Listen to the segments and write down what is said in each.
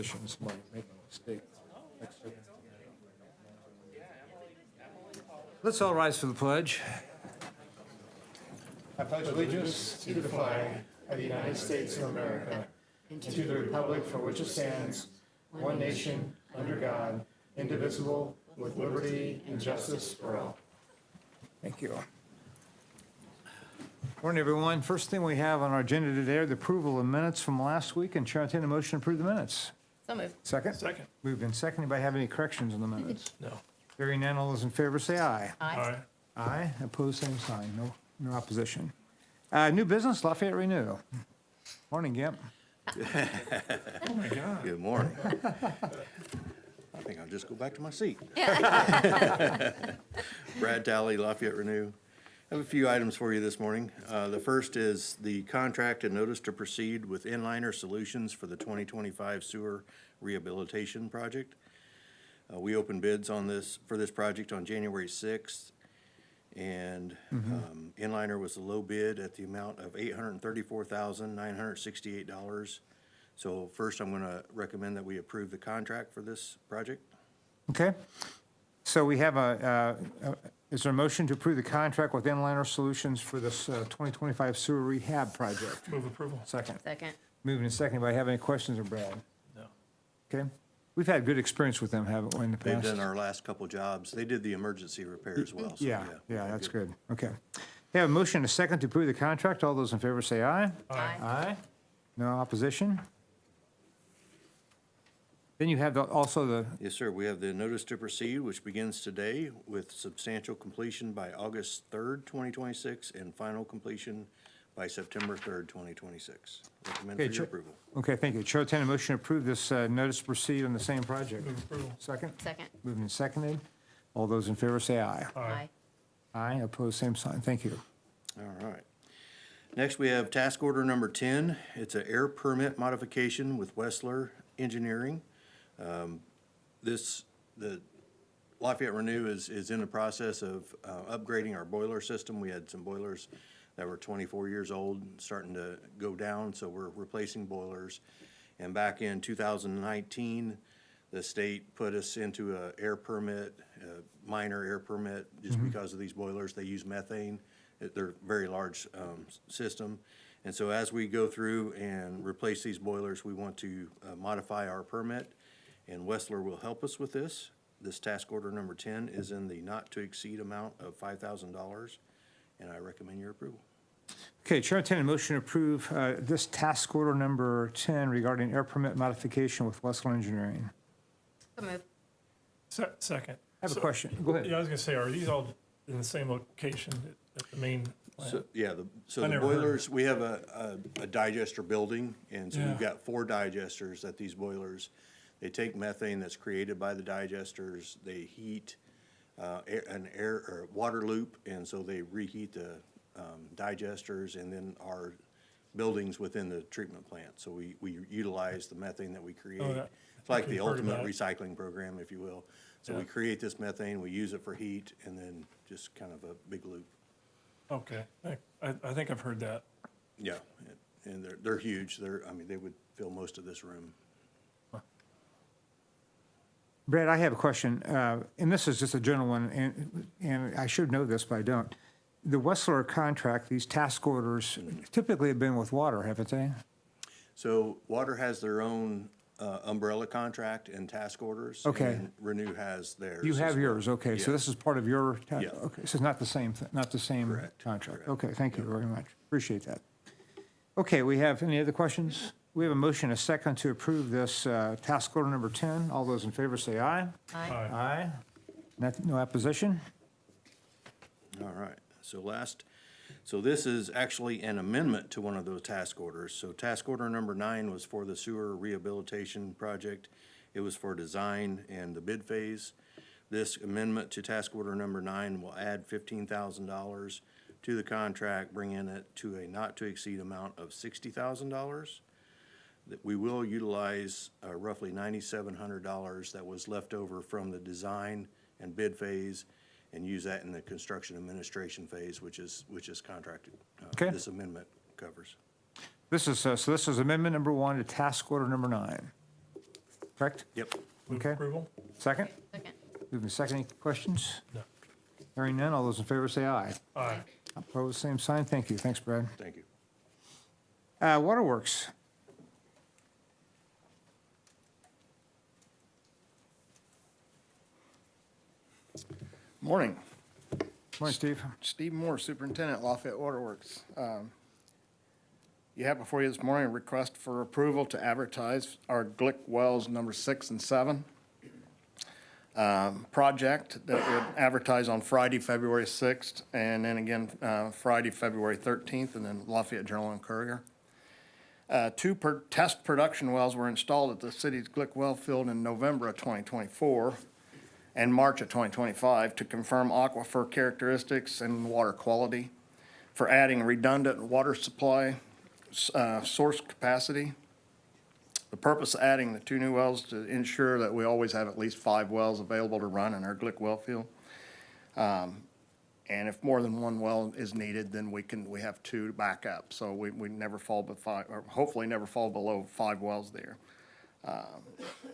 Positions, somebody making a mistake. Let's all rise for the pledge. I pledge allegiance to the flag of the United States of America and to the republic for which it stands, one nation, under God, indivisible, with liberty and justice for all. Thank you. Morning, everyone. First thing we have on our agenda today are the approval of minutes from last week, and Chair, I entertain a motion to approve the minutes. So moved. Second? Second. Moved and seconded. Anybody have any corrections on the minutes? No. Hearing none, all those in favor say aye. Aye. Aye. Opposed, same sign. No opposition. New business, Lafayette Renew. Morning, Gimp. Oh, my God. Good morning. I think I'll just go back to my seat. Brad Talley, Lafayette Renew. I have a few items for you this morning. The first is the contract and notice to proceed with Inliner Solutions for the 2025 sewer rehabilitation project. We opened bids on for this project on January 6th, and Inliner was the low bid at the amount of $834,968. So first, I'm going to recommend that we approve the contract for this project. Okay. So we have is there a motion to approve the contract with Inliner Solutions for this 2025 sewer rehab project? Move approval. Second. Second. Moving and seconded. Anybody have any questions of Brad? No. Okay. We've had good experience with them, haven't we, in the They've past? done our last couple jobs. They did the emergency repair as well. So Yeah, that's good. Okay. We have a motion and a second to approve the contract. All those in favor say aye. Aye. Aye. No opposition? Then you have also the, Yes, sir. We have the notice to proceed, which begins today with substantial completion by August 3rd, 2026, and final completion by September 3rd, 2026. Recommend Okay, for your approval. okay, thank you. Chair, entertain a motion to approve this notice to proceed on the same project. Move approval. Second? Second. Moving and seconded. All those in favor say aye. Aye. Aye. Opposed, same sign. Thank you. All right. Next, we have task order number 10. It's an air permit modification with Wessler Engineering. The Lafayette Renew is in the process of upgrading our boiler system. We had some boilers that were 24 years old, starting to go down, so we're replacing boilers. And back in 2019, the state put us into a air permit, a minor air permit, just because of these boilers. They use methane. They're a very large system. And so as we go through and replace these boilers, we want to modify our permit, and Wessler will help us with this. This task order number 10 is in the not-to-exceed amount of $5,000, and I recommend your approval. Okay, Chair, entertain a motion to approve this task order number 10 regarding air permit modification with Westland Engineering. So moved. Second. I have a question. Go ahead. Yeah, I was gonna say, are these all in the same location at the main plant? So, yeah, I the never heard. boilers, we have a digester building, and so Yeah. we've got 4 digesters at these boilers. They take methane that's created by the digesters, they heat an air or water loop, and so they reheat the digesters and then our buildings within the treatment plant. So we utilize the methane that we create. Oh, yeah. It's like We've the heard of ultimate that. recycling program, if you will. So we Yeah. create this methane, we use it for heat, and then just kind of a big loop. Okay, I think I've heard that. Yeah, and they're huge. They would fill most of this room. Brad, I have a question, and this is just a general one, and I should know this, but I don't. The Wessler contract, these task orders typically have been with water, haven't they? So Water has their own umbrella contract and task orders. Okay. And Renew has theirs. You as have well. yours, okay, so this Yes. is part of your, Yeah. okay, so it's not the same, not the same Correct, contract? correct. Okay, thank you very much, appreciate that. Okay, we have, any other questions? We have a motion, a second, to approve this task order number 10. All those in favor say aye. Aye. Aye. No opposition? All right. So this is actually an amendment to one of those task orders. So task order number 9 was for the sewer rehabilitation project. It was for design and the bid phase. This amendment to task order number 9 will add $15,000 to the contract, bringing it to a not-to-exceed amount of $60,000. That we will utilize roughly $9,700 that was left over from the design and bid phase, and use that in the construction administration phase, which is contracted. Okay. This amendment covers. This is, so this is amendment number 1 to task order number 9. correct? Yep. Move Okay. approval? Second? Second. Moving second, any questions? No. Hearing none, all those in favor say aye. Aye. Opposed, same sign. Thank you. Thanks, Brad. Thank you. Waterworks. Morning. Morning, Steve. Steve Moore, Superintendent, Lafayette Waterworks. You have before you this morning a request for approval to advertise our Glick wells number 6 and 7 project that would advertise on Friday, February 6th, and then again Friday, February 13th, and then Lafayette Journal and Courier. Two test production wells were installed at the city's Glick well field in November of 2024 and March of 2025 to confirm aquifer characteristics and water quality, for adding redundant water supply source capacity. The purpose of adding the two new wells to ensure that we always have at least 5 wells available to run in our Glick well field. And if more than one well is needed, then we have 2 to back up. So we never fall but 5, or hopefully never fall below 5 wells there.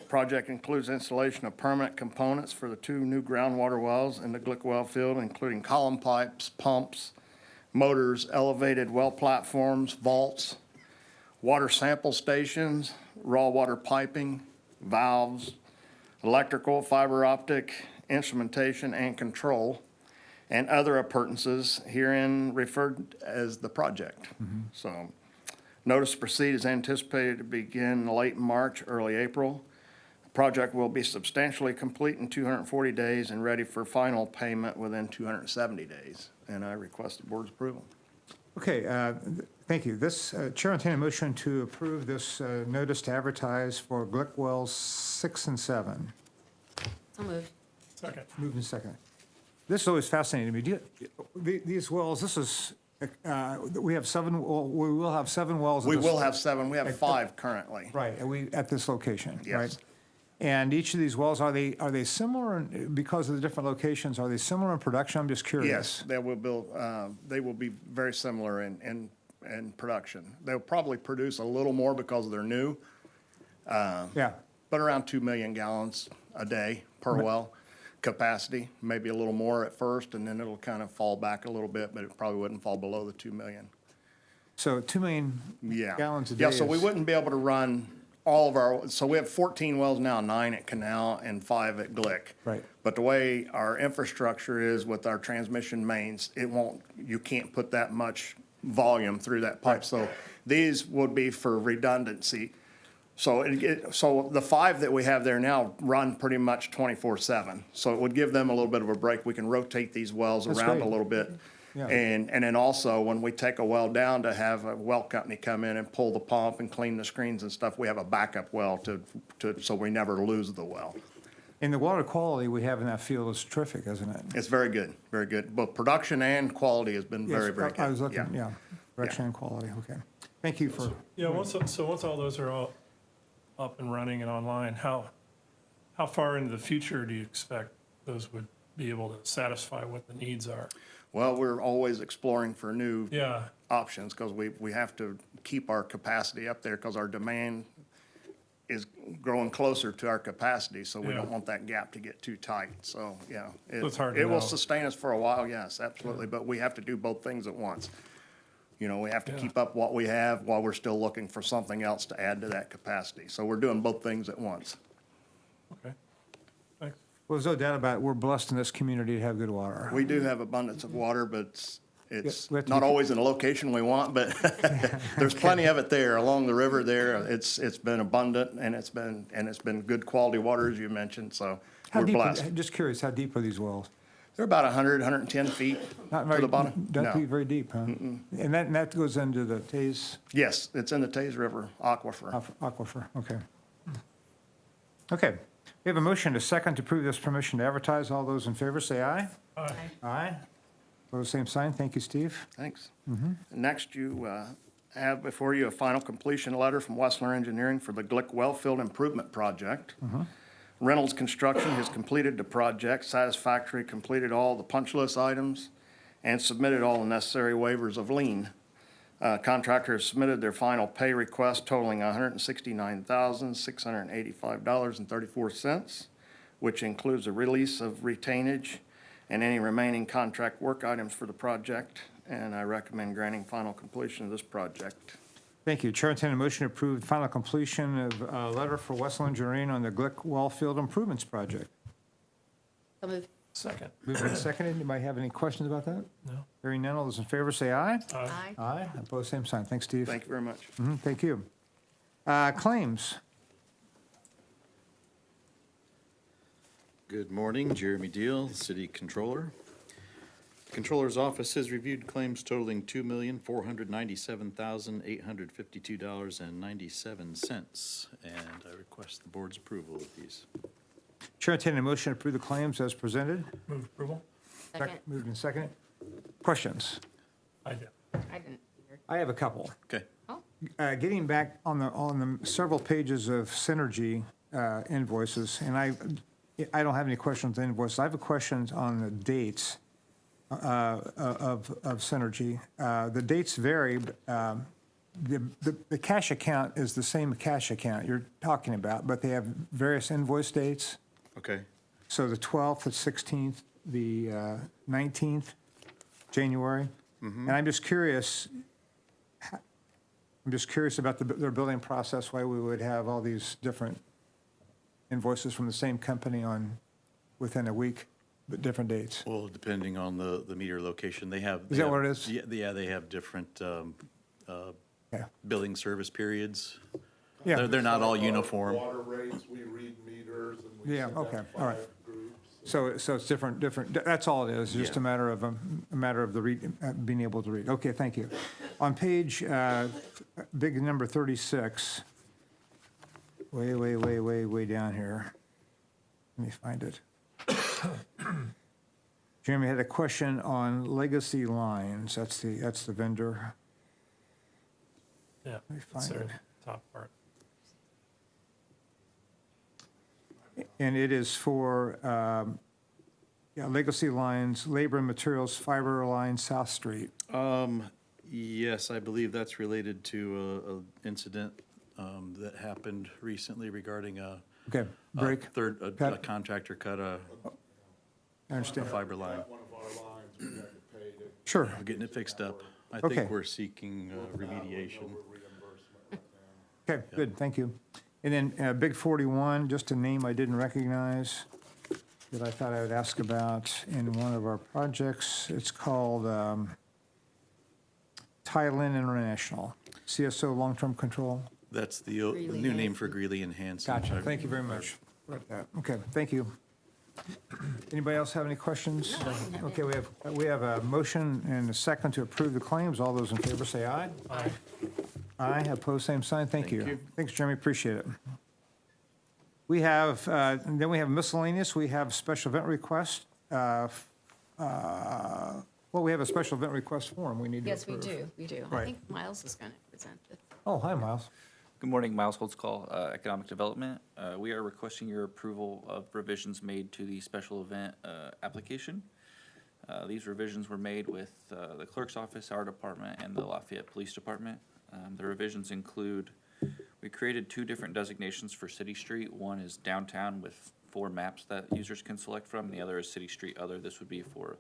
Project includes installation of permanent components for the 2 new groundwater wells in the Glick well field, including column pipes, pumps, motors, elevated well platforms, vaults, water sample stations, raw water piping, valves, electrical, fiber optic, instrumentation, and control, and other appurtenances herein referred as the project. So, notice to proceed is anticipated to begin late March, early April. The project will be substantially complete in 240 days and ready for final payment within 270 days. And I request the board's approval. Okay, thank you. This, Chair, entertain a motion to approve this notice to advertise for Glick wells 6 and 7. So moved. Second. Moved and second. This is always fascinating to me. These wells, this is, we have 7, we will have 7 wells. at We this- will have 7, we have 5 currently. Right, and we, at this location, Yes. right? And each of these wells, are they similar, because of the different locations, are they similar in production? I'm just curious. Yes, they will be very similar in production. They'll probably produce a little more because they're new, Yeah, but around 2 million gallons a day per well capacity, maybe a little more at first, and then it'll kind of fall back a little bit, but it probably wouldn't fall below the 2 million. so 2 million Yeah. gallons a day. Yeah, so we is- wouldn't be able to run all of our, so we have 14 wells now, 9 at Canal and 5 at Glick. Right. But the way our infrastructure is with our transmission mains, you can't put that much volume through that pipe. So these would be for redundancy. So so the 5 that we have there now run pretty much 24/7. So it would give them a little bit of a break. We can rotate these wells That's around great. a little bit. Yeah. And then also, when we take a well down, to have a well company come in and pull the pump and clean the screens and stuff, we have a backup well so we never lose the well. And the water quality we have in that field is terrific, isn't it? It's very good, very good. Both production and quality has been very, Yes, very good. I was looking, yeah, direction and quality, okay. Thank you for, Yeah, once all those are all up and running and online, how far into the future do you expect those would be able to satisfy what the needs are? Well, we're always exploring for new Yeah, options, because we have to keep our capacity up there, because our demand is growing closer to our capacity, so we Yeah. don't want that gap to get too tight. So, yeah. So it's hard to It will know. sustain us for a while, yes, absolutely, but we have to do both things at once. You know, we have to Yeah. keep up what we have while we're still looking for something else to add to that capacity. So we're doing both things at once. okay. Thanks. well, there's no doubt about it, we're blessed in this community to have good water. We do have abundance of water, but it's we have to not be- always in the location we want, but there's plenty of it there along the river there. It's been abundant, and it's been good quality water, as you mentioned, so How we're deep? blessed. Just curious, how deep are these wells? They're about 110 feet Not to very, the bottom. don't be No. very deep, huh? And that goes into the Taze Yes, it's in the Taze River aquifer. aquifer, okay. Okay, we have a motion, a second, to approve this permission to advertise. All those in favor say aye. Aye. Aye. Pose same sign. Thank you, Steve. Thanks. Next, you have before you a final completion letter from Wessler Engineering for the Glick Wellfield Improvement Project. Reynolds Construction has completed the project, satisfactorily completed all the punch list items, and submitted all the necessary waivers of lien. Contractor has submitted their final pay request totaling $169,685.34, which includes a release of retainage and any remaining contract work items for the project, and I recommend granting final completion of this project. Thank you. Chair, entertain a motion to approve final completion of a letter for Westland Engineering on the Glick Wellfield Improvements Project. So moved. Second. Moved and seconded. Anybody have any questions about that? No. Hearing none, all those in favor say aye. Aye. Aye. Opposed, same sign. Thanks, Steve. Thank you very much. Thank you. Claims. Good morning, Jeremy Deal, City Controller. Controller's Office has reviewed claims totaling $2,497,852.97, and I request the board's approval of these. Chair, entertain a motion to approve the claims as presented. Move approval? Second. Moved and seconded. Questions? I do. I didn't either. I have a couple. Okay. Oh, Getting back on the several pages of Synergy invoices, and I don't have any questions on the invoices. I have a question on the dates of Synergy. The dates vary. But, the cash account is the same cash account you're talking about, but they have various invoice dates. Okay. So the 12th, the 16th, the 19th, January. And I'm just curious about their billing process, why we would have all these different invoices from the same company within a week, but different dates. Well, depending on the meter location, they have. Is that what it is? Yeah, they have different Yeah. billing service periods. Yeah. They're not all uniform. Water rates, we read meters and we Yeah, send okay, out all right. 5 groups. So it's different, that's all it is, just Yeah. a matter of being able to read. Okay, thank you. On page, big number 36, way down here. Let me find it. Jeremy had a question on legacy lines. That's the vendor. Yeah. Let me It's find their it. top part. And it is for, legacy lines, labor and materials, fiber line, South Street. Yes, I believe that's related to a incident that happened recently regarding a Okay, break. a Cut. contractor cut a I understand. fiber line. One of our lines, we had to pay to Sure. We're getting it fixed up. I Okay. think we're seeking remediation. reimbursement. Okay, good, thank you. And then Big 41, just a name I didn't recognize that I thought I would ask about in one of our projects. It's called Thailand International, CSO Long-Term Control. That's the Greeley new name Hansen. for Greeley and Hansen. Gotcha, thank you very much. Okay, thank you. Anybody else have any questions? No, I didn't have Okay, we have a motion and a second to approve the claims. All those in favor say aye. Aye. Aye, opposed, same sign, thank you. you. Thanks, Jeremy, appreciate it. We have, then we have miscellaneous, we have special event request. Well, we have a special event request form we need to yes, we approve. do. Right. I think Miles is going to present it. Oh, hi, Miles. Good morning, Miles Holtzcall, Economic Development. We are requesting your approval of revisions made to the special event application. These revisions were made with the clerk's office, our department, and the Lafayette Police Department. The revisions include, we created 2 different designations for City Street. One is downtown with 4 maps that users can select from. The other is City Street Other. This would be for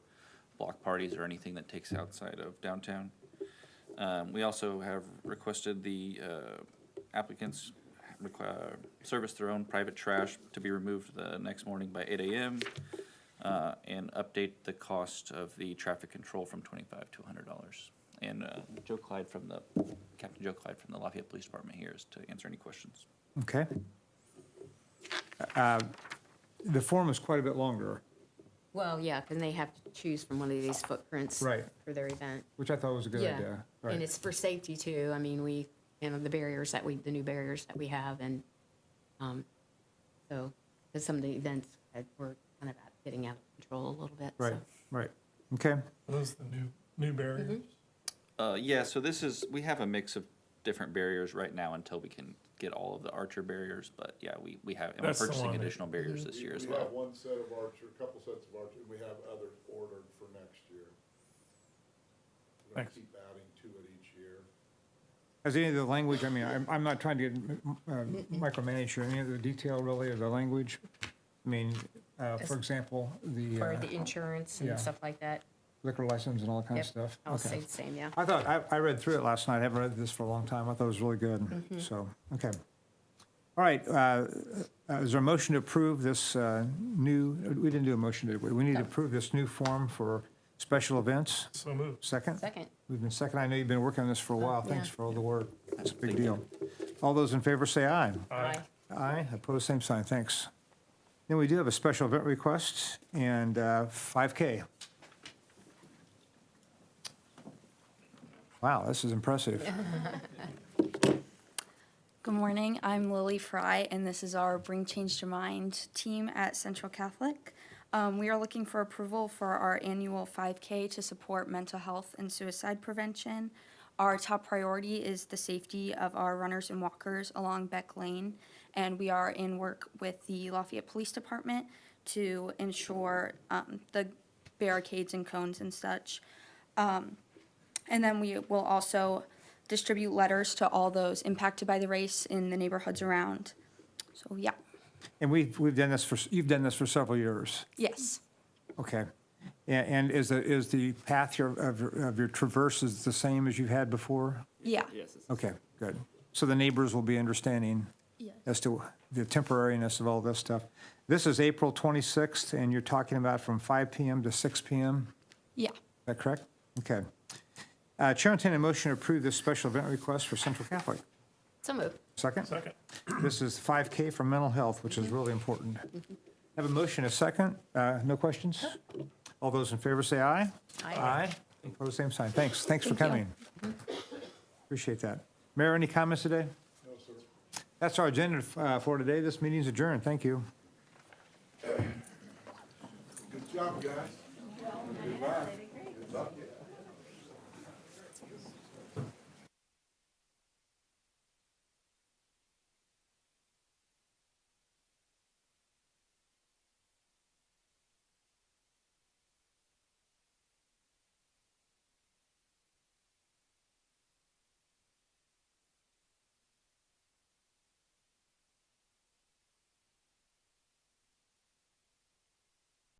block parties or anything that takes outside of downtown. We also have requested the applicants service their own private trash to be removed the next morning by 8 a.m. And update the cost of the traffic control from $25 to $100. And Captain Joe Clyde from the Lafayette Police Department here is to answer any questions. Okay. The form is quite a bit longer, Well, yeah, because they have to choose from one of these footprints Right. for their event. which I thought was a good Yeah, idea. and Right. it's for safety too. I mean, the barriers the new barriers that we have, and so because some of the events were kind of getting out of control a little bit. Right, So. right. Okay, Are those the new barriers? Yeah, so we have a mix of different barriers right now until we can get all of the Archer barriers, but yeah, we have, and we're That's the purchasing one that- additional barriers this year as We have well. one set of Archer, a couple sets of Archer, and we have others ordered for next year. We're gonna Thanks. keep adding to it each year. Has any of the language, I mean, I'm not trying to micromanage you, any of the detail really of the language? I mean, for example, For the the insurance yeah. and stuff like that. liquor license and all that kind of Yep, stuff? I'll Okay. say the same, yeah. I thought, I read through it last night. I haven't read this for a long time. I thought it was really good. So, okay. All right, is there a motion to approve this new, we didn't do a motion, did we? We need to approve this new form for special events. So moved. Second? Second. We've been second. I know you've been working on this for a while. Thanks Yeah. for all the work. It's a big deal. All those in favor say aye. Aye. Aye, opposed, same sign. Thanks. Then we do have a special event request and 5K. Wow, this is impressive. Good morning, I'm Lily Fry, and this is our Bring Change to Mind team at Central Catholic. We are looking for approval for our annual 5K to support mental health and suicide prevention. Our top priority is the safety of our runners and walkers along Beck Lane, and we are in work with the Lafayette Police Department to ensure the barricades and cones and such. And then we will also distribute letters to all those impacted by the race in the neighborhoods around. So, yeah, And we've done this for, you've done this for several years. yes, Okay. And is the path of your traverses the same as you've had before? yeah, Okay, good. So the neighbors will be understanding Yes. as to the temporariness of all this stuff. This is April 26th, and you're talking about from 5 PM to 6 PM? yeah. Is that correct? Okay. Chair, entertain a motion to approve this special event request for Central Catholic. So moved. Second? Second. This is 5K for mental health, which is really important. Have a motion, a second. No questions? All those in favor say aye. Aye. Opposed, same sign. Thanks for Thank you. coming. Appreciate that. Mayor, any comments today? No, sir. That's our agenda for today. This meeting's adjourned. Thank you. Good job, guys. Good luck. Good luck.